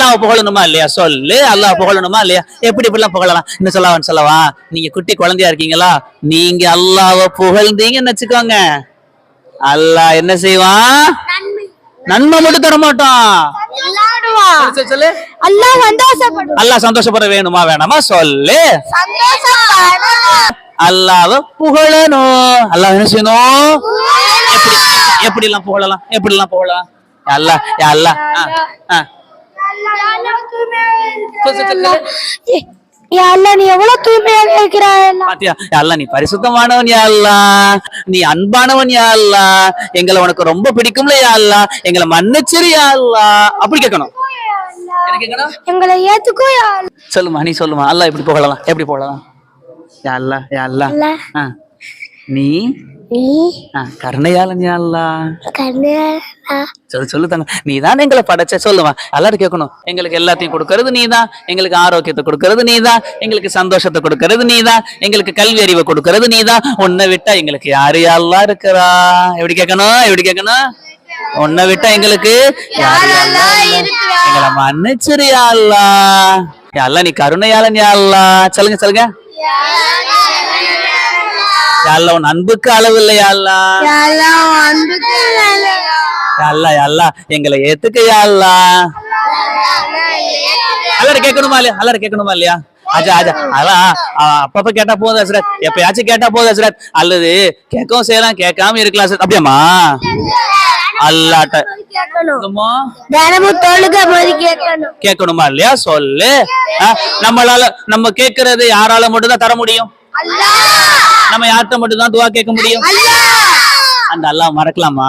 அல்லாஹ் புகழணுமா இல்லையா? சொல்லு, அல்லாஹ் புகழணுமா இல்லையா? எப்படி இப்படிலாம் புகழலாம்? இன்னும் சொல்லவா, நீங்க குட்டி குழந்தையா இருக்கீங்களா, நீங்க அல்லாஹ்வை புகழ்ந்தீங்கன்னு வச்சுக்கோங்க, அல்லாஹ் என்ன செய்வான்? நன்மை மட்டும் தர மாட்டான். சொல்லு, அல்லாஹ் சந்தோஷப்பட வேணுமா வேணாமா? சொல்லு, அல்லாஹ்வை புகழணும். அல்லாஹ் என்ன செய்யணும்? எப்படி எல்லாம் புகழலாம்? அல்லாஹ் யா அல்லாஹ் நீ எவ்வளவு தூய்மையாக இருக்கிறாய் பாத்தியா? யா அல்லாஹ் நீ பரிசுத்தமானவன், யா அல்லாஹ் நீ அன்பானவன், யா அல்லாஹ் எங்களை உனக்கு ரொம்ப பிடிக்கும்ல, யா அல்லாஹ் எங்களை மன்னிச்சிரு, யா அல்லாஹ் அப்படி கேட்கணும். எங்களை ஏத்துக்கோ. சொல்லுமா, நீ சொல்லுமா, அல்லாஹ் எப்படி புகழலாம்? யா அல்லாஹ் நீ கருணையாளன், யா அல்லாஹ் சொல்லு தங்க, நீதான் எங்களை படைச்ச. சொல்லுவா, எல்லாரும் கேட்கணும். எங்களுக்கு எல்லாத்தையும் கொடுக்கறது நீதான், எங்களுக்கு ஆரோக்கியத்தை கொடுக்கறது நீதான், எங்களுக்கு சந்தோஷத்தை கொடுக்கறது நீதான், எங்களுக்கு கல்வி அறிவை கொடுக்கறது நீதான். உன்னை விட்டா எங்களுக்கு யாரு யா அல்லாஹ் இருக்கிறா? எப்படி கேட்கணும்? உன்னை விட்டா எங்களுக்கு யாரு யா அல்லாஹ்? எங்களை மன்னிச்சிரு யா அல்லாஹ். யா அல்லாஹ் நீ கருணையாளன், யா அல்லாஹ் சொல்லுங்க. யா அல்லாஹ் உன் அன்புக்கு அளவு இல்லை, யா அல்லாஹ். யா அல்லாஹ் எங்களை ஏத்துக்க, யா அல்லாஹ். எல்லாரும் கேட்கணுமா இல்லையா? அதான் அப்பப்ப கேட்டா போதும் ஹஸ்ரத், எப்பயாச்சும் கேட்டா போதும் ஹஸ்ரத், அல்லது கேட்கவும் செய்யலாம், கேட்காம இருக்கலாம் ஹஸ்ரத். அப்படியாமா? அல்லாட்ட கேட்கணுமா இல்லையா? சொல்லு. நம்ம கேட்கறது யாரால மட்டும் தான் தர முடியும்? நம்ம யார்கிட்ட மட்டும் தான் துவா கேட்க முடியும்? அந்த அல்லாஹ் மறக்கலாமா?